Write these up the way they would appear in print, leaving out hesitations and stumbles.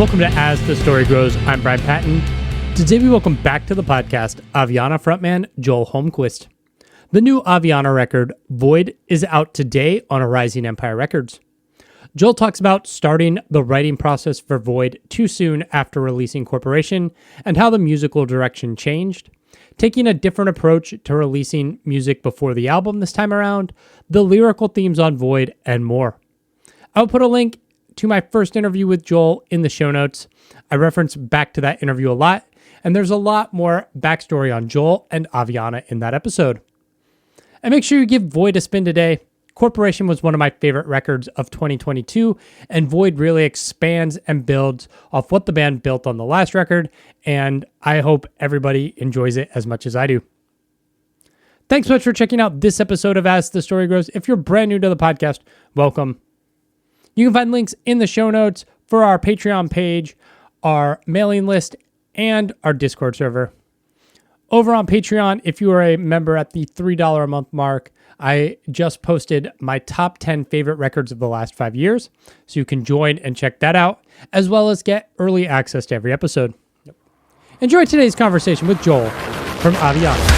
Welcome to As the Story Grows. I'm Brian Patton. Today we welcome back to the podcast Aviana frontman Joel Holmqvist. The new Aviana record, Void, is out today on Rising Empire Records. Joel talks about starting the writing process for Void too soon after releasing Corporation and how the musical direction changed, taking a different approach to releasing music before the album this time around, the lyrical themes on Void, and more. I'll put a link to my first interview with Joel in the show notes. I reference back to that interview a lot, and there's a lot more backstory on Joel and Aviana in that episode. And make sure you give Void a spin today. Corporation was one of my favorite records of 2022, and Void really expands and builds off what the band built on the last record, and I hope everybody enjoys it as much as I do. Thanks so much for checking out this episode of As the Story Grows. If you're brand new to the podcast, welcome. You can find links in the show notes for our Patreon page, our mailing list, and our Discord server. Over on Patreon, if you are a member at the $3 a month mark, I just posted my top 10 favorite records of the last 5 years, so you can join and check that out, as well as get early access to every episode. Enjoy today's conversation with Joel from Aviana.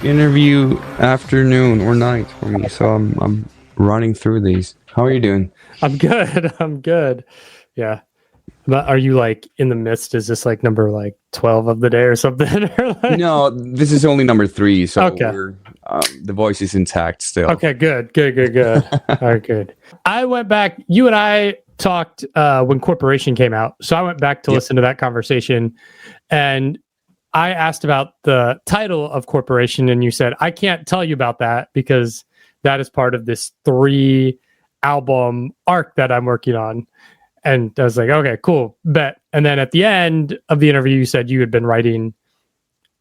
Interview afternoon or night for me, so I'm running through these. How are you doing? I'm good. Yeah. But are you like in the midst? Is this like number 12 of the day or something? No, this is only number 3, so okay. We're, the voice is intact still. Okay, good. All right, good. I went back, you and I talked when Corporation came out, so I went back to listen to that conversation, and I asked about the title of Corporation, and you said, I can't tell you about that because that is part of this 3-album arc that I'm working on. And I was like, okay, cool, bet. And then at the end of the interview, you said you had been writing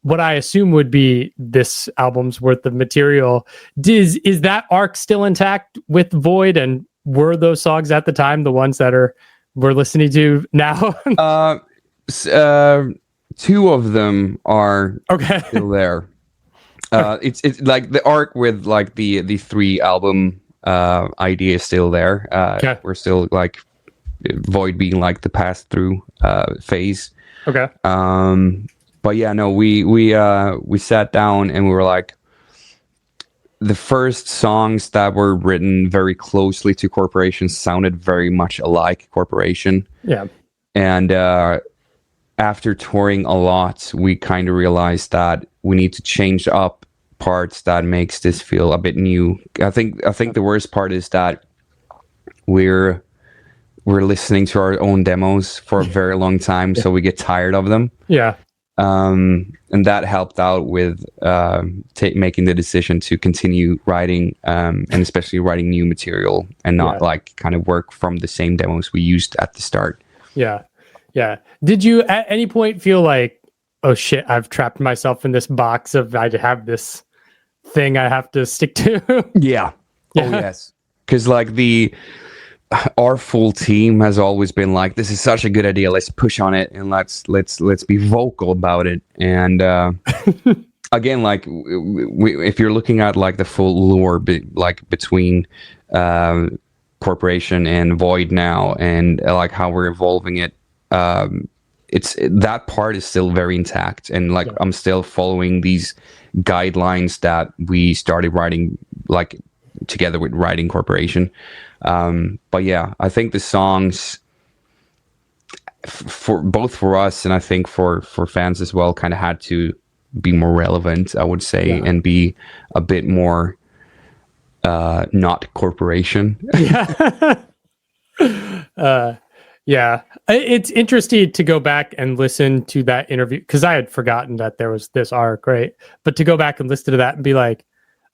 what I assume would be this album's worth of material. Is that arc still intact with Void? And were those songs at the time the ones that we're listening to now? 2 of them are still there. It's like the arc with like the 3-album idea is still there. We're still like Void being like the pass through phase. Okay. But yeah, no, we sat down and we were like, the first songs that were written very closely to Corporation sounded very much alike Corporation. Yeah. And after touring a lot, we kind of realized that we need to change up parts that makes this feel a bit new. I think the worst part is that we're listening to our own demos for a very long time, so we get tired of them. Yeah. And that helped out with making the decision to continue writing, and especially writing new material and not like kind of work from the same demos we used at the start. Yeah. Yeah. Did you at any point feel like, oh shit, I've trapped myself in this box of I have this thing I have to stick to? Yeah. Oh yes. Because like our full team has always been like, this is such a good idea. Let's push on it and let's be vocal about it. And again, like if you're looking at like the full lore, between Corporation and Void now, and like how we're evolving it. It's that part is still very intact, and like I'm still following these guidelines that we started writing like together with writing Corporation. But yeah, I think the songs for both for us and I think for fans as well kind of had to be more relevant, I would say, and be a bit more not Corporation. Yeah, it's interesting to go back and listen to that interview because I had forgotten that there was this arc, right? But to go back and listen to that and be like,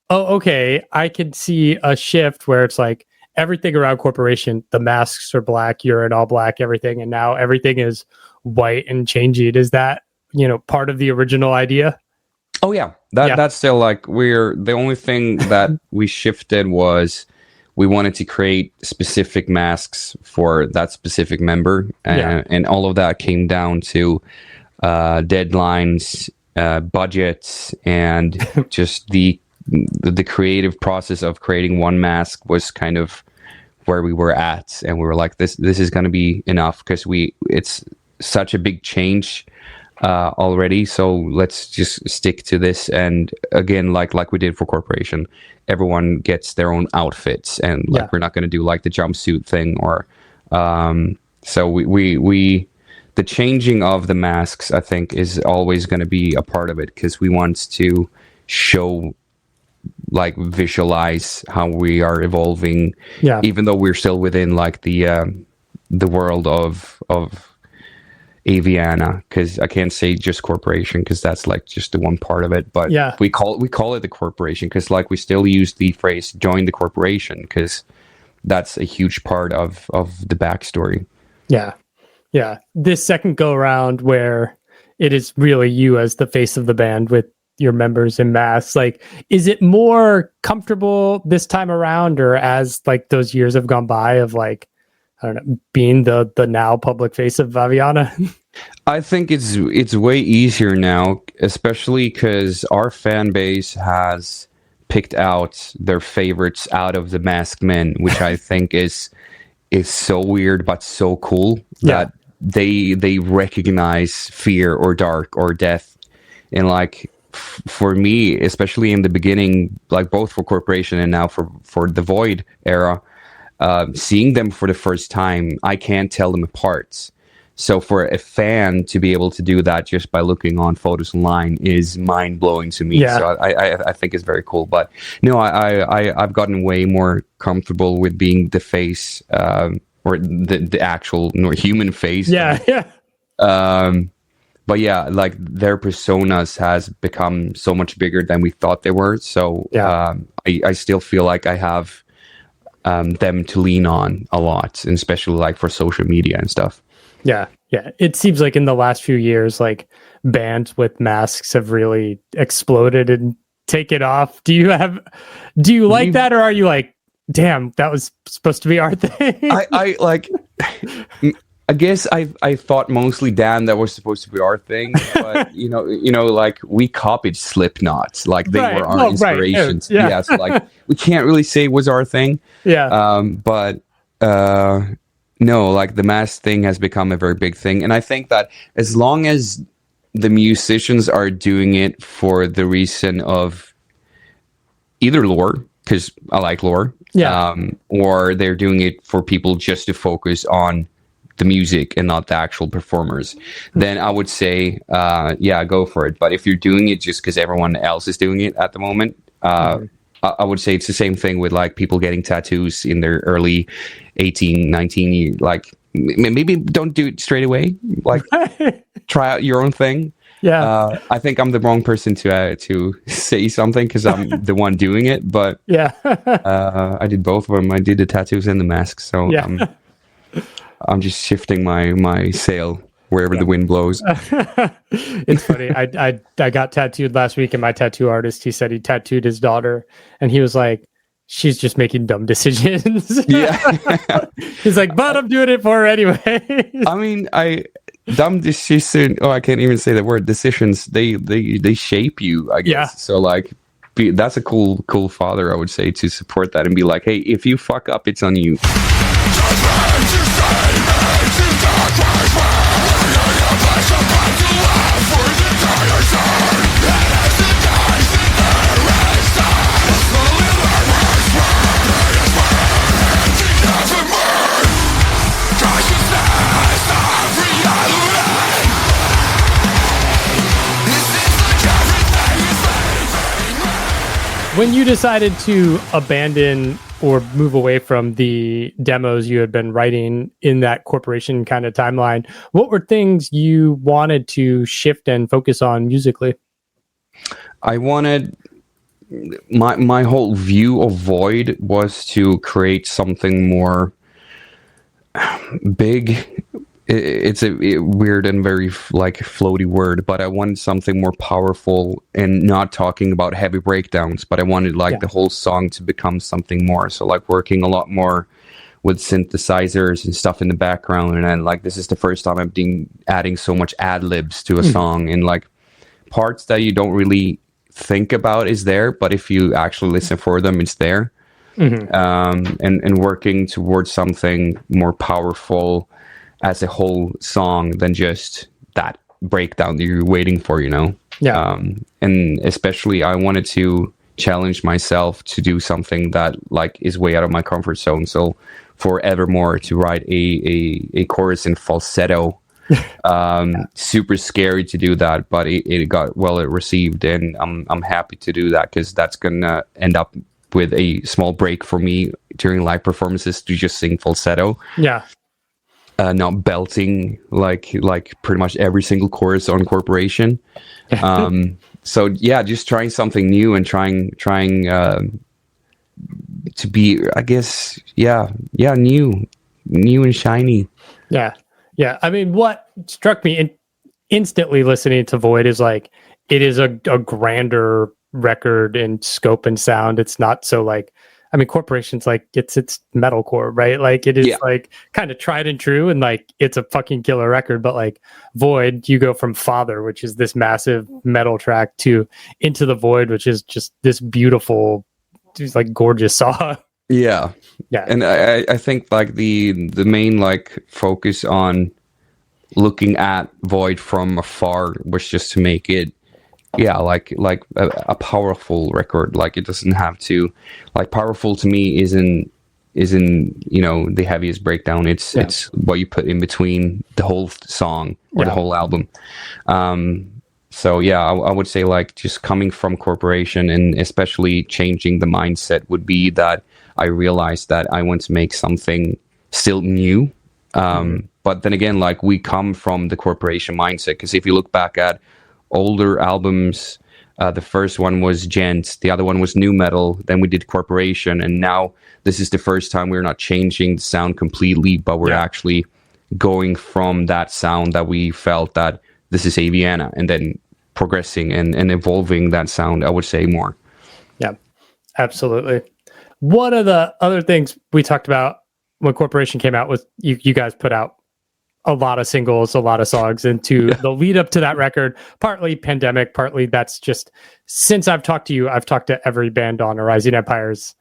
oh, okay, I could see a shift where it's like everything around Corporation, the masks are black, you're in all black, everything, and now everything is white and changing. Is that, part of the original idea? Oh yeah, That's still like we're the only thing that we shifted was we wanted to create specific masks for that specific member, and all of that came down to deadlines, budgets, and just the creative process of creating one mask was kind of where we were at, and we were like, this is going to be enough because it's such a big change already, so let's just stick to this. And again, like we did for corporation, everyone gets their own outfits, and we're not going to do like the jumpsuit thing, or so we the changing of the masks, I think, is always going to be a part of it, because we want to show, like, visualize how we are evolving, even though we're still within like the world of Aviana, because I can't say just corporation, because that's like just the one part of it, but we call it the corporation, because like we still use the phrase join the corporation, because that's a huge part of the backstory. This second go around, where it is really you as the face of the band with your members in masks, like, is it more comfortable this time around, or as like those years have gone by of like, I don't know, being the now public face of Aviana? I think it's way easier now, especially because our fan base has picked out their favorites out of the masked men, which I think is so weird but so cool, that they recognize fear or dark or death. And like for me, especially in the beginning, like both for corporation and now for the Void era, seeing them for the first time, I can't tell them apart. So for a fan to be able to do that just by looking on photos online is mind blowing to me. So I think it's very cool. But no, I've gotten way more comfortable with being the face, or the actual human face. But yeah, like their personas has become so much bigger than we thought they were. So I still feel like I have them to lean on a lot, and especially like for social media and stuff. Yeah. It seems like in the last few years, like bands with masks have really exploded and taken off. Do you like that, or are you like, damn, that was supposed to be our thing? I like. I guess I thought mostly, damn, that was supposed to be our thing, but you know, like we copied Slipknot, like they were our inspirations. So like we can't really say it was our thing. But no, like the mask thing has become a very big thing, and I think that as long as the musicians are doing it for the reason of either lore, because I like lore, or they're doing it for people just to focus on the music and not the actual performers, then I would say, go for it. But if you're doing it just because everyone else is doing it at the moment, I would say it's the same thing with like people getting tattoos in their early 18, 19 years. Like maybe don't do it straight away. Like try out your own thing. I think I'm the wrong person to say something because I'm the one doing it. But I did both of them. I did the tattoos and the masks. So I'm just shifting my sail wherever the wind blows. It's funny. I got tattooed last week, and my tattoo artist, he said he tattooed his daughter, and he was like, she's just making dumb decisions. He's like, but I'm doing it for her anyway. I mean, dumb decision. Oh, I can't even say that word. Decisions. They shape you, I guess. So like, that's a cool father, I would say, to support that and be like, hey, if you fuck up, it's on you. When you decided to abandon or move away from the demos you had been writing in that corporation kind of timeline, what were things you wanted to shift and focus on musically? I wanted my whole view of Void was to create something more big it's a weird and very like floaty word, but I wanted something more powerful and not talking about heavy breakdowns, but I wanted like the whole song to become something more. So like working a lot more with synthesizers and stuff in the background, and then like this is the first time I'm adding so much ad libs to a song, and like parts that you don't really think about is there, but if you actually listen for them, it's there. And working towards something more powerful as a whole song than just that breakdown that you're waiting for, you know? And especially I wanted to challenge myself to do something that like is way out of my comfort zone. So for Evermore to write a chorus in falsetto, super scary to do that, but it got well received, and I'm happy to do that, because that's gonna end up with a small break for me during live performances to just sing falsetto. Not belting like pretty much every single chorus on Corporation. So yeah, just trying something new and trying to be, I guess, new and shiny. Yeah. I mean, what struck me instantly listening to Void is like, it is a grander record in scope and sound. It's not so like, I mean, Corporation's like, it's metalcore, right? Like it is like kind of tried and true, and like it's a fucking killer record. But like Void, you go from Father, which is this massive metal track, to Into the Void, which is just this beautiful, just like gorgeous song. Yeah. And I think like the main like focus on looking at Void from afar was just to make it like a powerful record. Like it doesn't have to, like, powerful to me isn't you know the heaviest breakdown. It's what you put in between the whole song or the whole album. So yeah, I would say like just coming from Corporation, and especially changing the mindset, would be that I realized that I want to make something still new. But then again, like we come from the Corporation mindset, because if you look back at older albums, the first one was Gent, the other one was Nu Metal, then we did Corporation, and now this is the first time we're not changing the sound completely, but we're actually going from that sound that we felt that this is Aviana, and then progressing and evolving that sound, I would say, more. Yeah, absolutely. One of the other things we talked about when Corporation came out was you guys put out a lot of singles, a lot of songs into the lead up to that record, partly pandemic, partly that's just, since I've talked to you, I've talked to every band on A Rising Empire's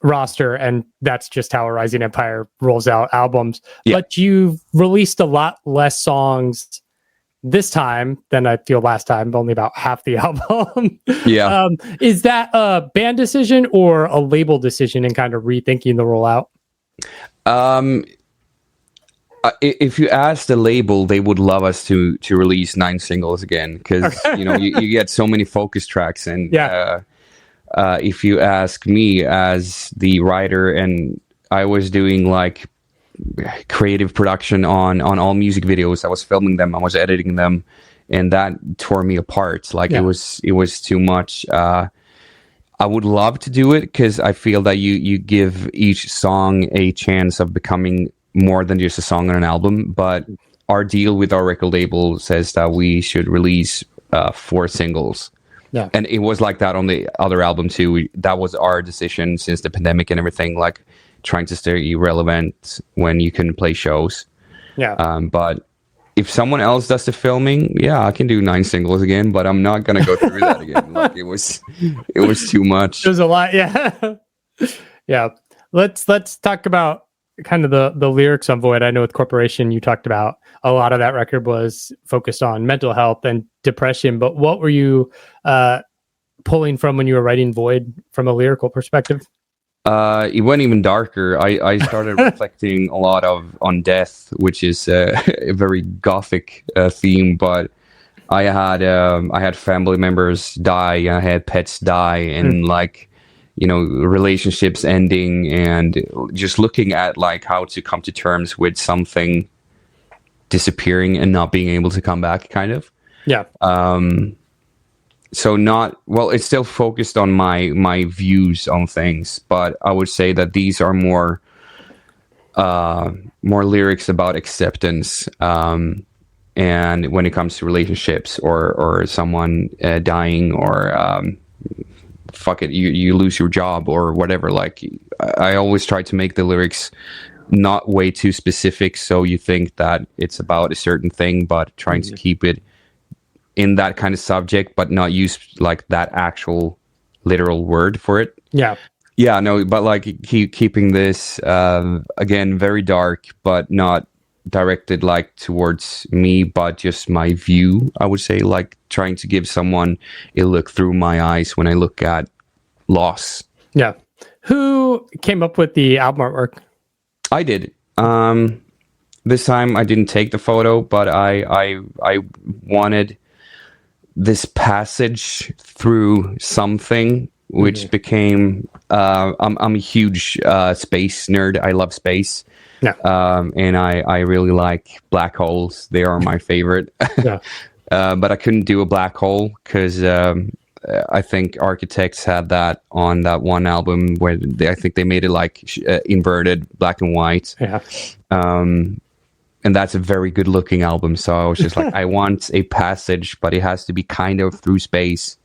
roster, and that's just how A Rising Empire rolls out albums. But you've released a lot less songs this time than I feel last time, only about half the album. Is that a band decision or a label decision in kind of rethinking the rollout? If you ask the label, they would love us to release 9 singles again, because you know you get so many focus tracks, and if you ask me as the writer, and I was doing like creative production on all music videos, I was filming them, I was editing them, and that tore me apart. Like it was too much. I would love to do it, because I feel that you give each song a chance of becoming more than just a song on an album, but our deal with our record label says that we should release 4 singles. And it was like that on the other album too. That was our decision since the pandemic and everything, like trying to stay relevant when you can play shows. But if someone else does the filming, I can do 9 singles again, but I'm not gonna go through that again. Like it was too much. There's a lot. Let's talk about kind of the lyrics on Void. I know with Corporation you talked about a lot of that record was focused on mental health and depression, but what were you pulling from when you were writing Void from a lyrical perspective? It went even darker. I started reflecting a lot on death, which is a very gothic theme, but I had family members die, I had pets die, and like, you know, relationships ending, and just looking at like how to come to terms with something disappearing and not being able to come back, kind of. So it's still focused on my views on things, but I would say that these are more more lyrics about acceptance, and when it comes to relationships or someone dying, or fuck it, you lose your job or whatever. Like, I always try to make the lyrics not way too specific, so you think that it's about a certain thing, but trying to keep it in that kind of subject, but not use like that actual literal word for it. Yeah, no, but like keeping this again very dark, but not directed like towards me, but just my view. I would say, like, trying to give someone a look through my eyes when I look at loss. Yeah. Who came up with the album artwork? I did. This time I didn't take the photo, but I wanted this passage through something, which became. I'm a huge space nerd. I love space. Yeah. And I really like black holes. They are my favorite. Yeah. But I couldn't do a black hole because I think Architects had that on that one album where I think they made it like inverted black and white. Yeah. And that's a very good looking album. So I was just like, I want a passage, but it has to be kind of through space.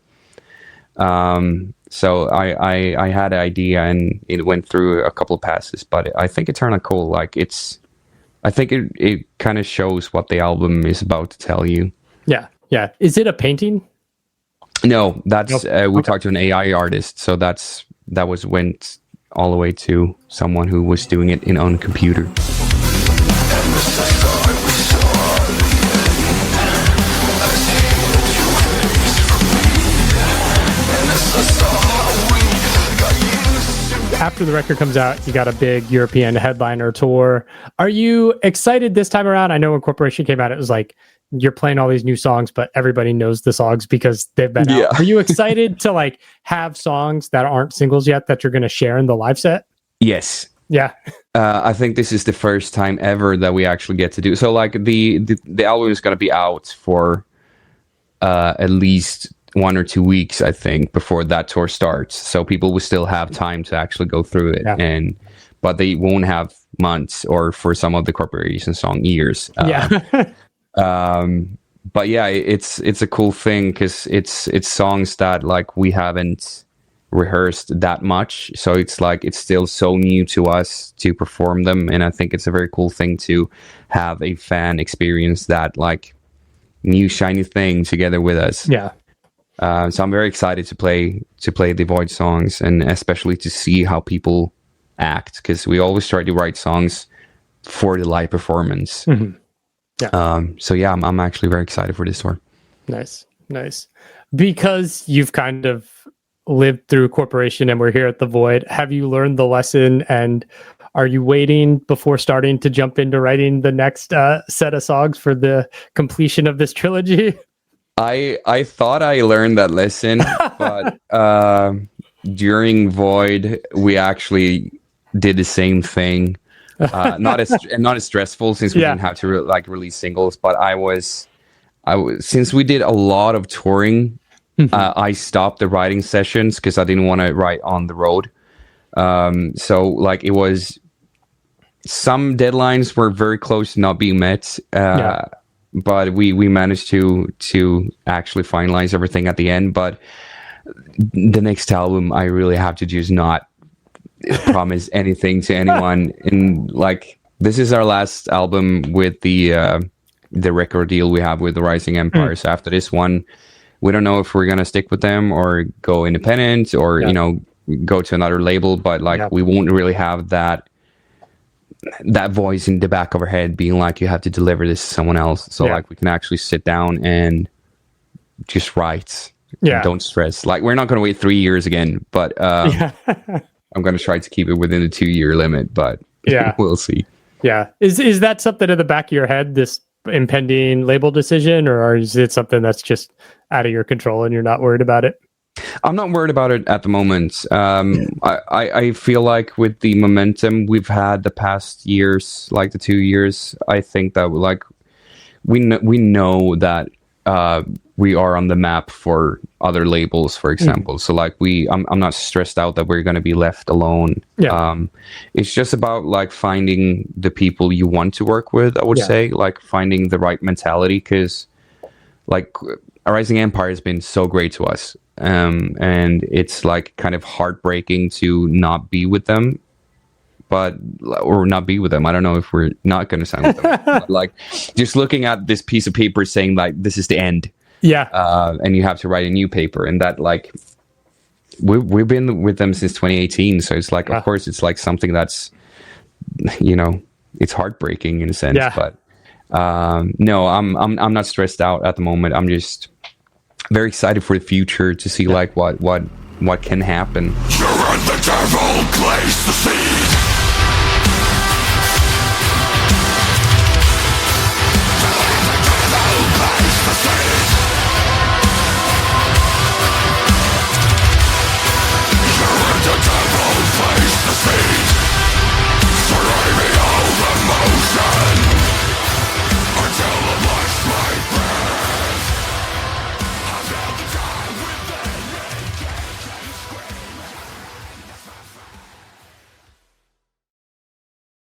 So I had an idea and it went through a couple of passes, but I think it turned out cool. Like, I think it kind of shows what the album is about to tell you. Yeah. Yeah. Is it a painting? No, that's Nope. we talked to an AI artist, so that went all the way to someone who was doing it on computer. After the record comes out, you got a big European headliner tour. Are you excited this time around? I know when Corporation came out, it was like, you're playing all these new songs, but everybody knows the songs because they've been out. Are you excited to like have songs that aren't singles yet that you're going to share in the live set? Yes. Yeah. I think this is the first time ever that we actually get to do. So like the album is going to be out for at least 1 or 2 weeks, I think, before that tour starts. So people will still have time to actually go through it. Yeah. But they won't have months, or for some of the Corporation song, years. But yeah, it's a cool thing because it's songs that like we haven't rehearsed that much, so it's like it's still so new to us to perform them, and I think it's a very cool thing to have a fan experience that like new shiny thing together with us. Yeah. So I'm very excited to play the Void songs, and especially to see how people act, because we always try to write songs for the live performance. Mm-hmm. Yeah. So yeah, I'm actually very excited for this tour. Nice. Because you've kind of lived through Corporation and we're here at the Void, have you learned the lesson, and are you waiting before starting to jump into writing the next set of songs for the completion of this trilogy? I thought I learned that lesson, but during Void, we actually did the same thing. Not as stressful, since we didn't have to release singles, but I was since we did a lot of touring, I stopped the writing sessions because I didn't want to write on the road. So like, it was, some deadlines were very close to not being met, but we managed to actually finalize everything at the end. But the next album, I really have to just not promise anything to anyone. And like, this is our last album with the record deal we have with the Rising Empire. So after this one, we don't know if we're gonna stick with them or go independent, or go to another label. But like, we won't really have that voice in the back of our head being like, you have to deliver this to someone else. So like, we can actually sit down and just write. Don't stress. Like, we're not gonna wait 3 years again, but I'm going to try to keep it within the 2-year limit, but we'll see. Yeah. Is that something in the back of your head, this impending label decision, or is it something that's just out of your control and you're not worried about it? I'm not worried about it at the moment. I feel like with the momentum we've had the past years, like the 2 years, I think that like we know that we are on the map for other labels, for example. So like I'm not stressed out that we're going to be left alone. It's just about like finding the people you want to work with, I would say, like finding the right mentality, because like A Rising Empire has been so great to us, and it's like kind of heartbreaking to not be with them, or not be with them. I don't know if we're not going to sign with them. But like just looking at this piece of paper saying like this is the end, and you have to write a new paper, and that like we've been with them since 2018, so it's like of course it's like something that's, you know, it's heartbreaking in a sense, but no, I'm not stressed out at the moment. I'm just very excited for the future to see like what can happen. You're the devil, place the seed.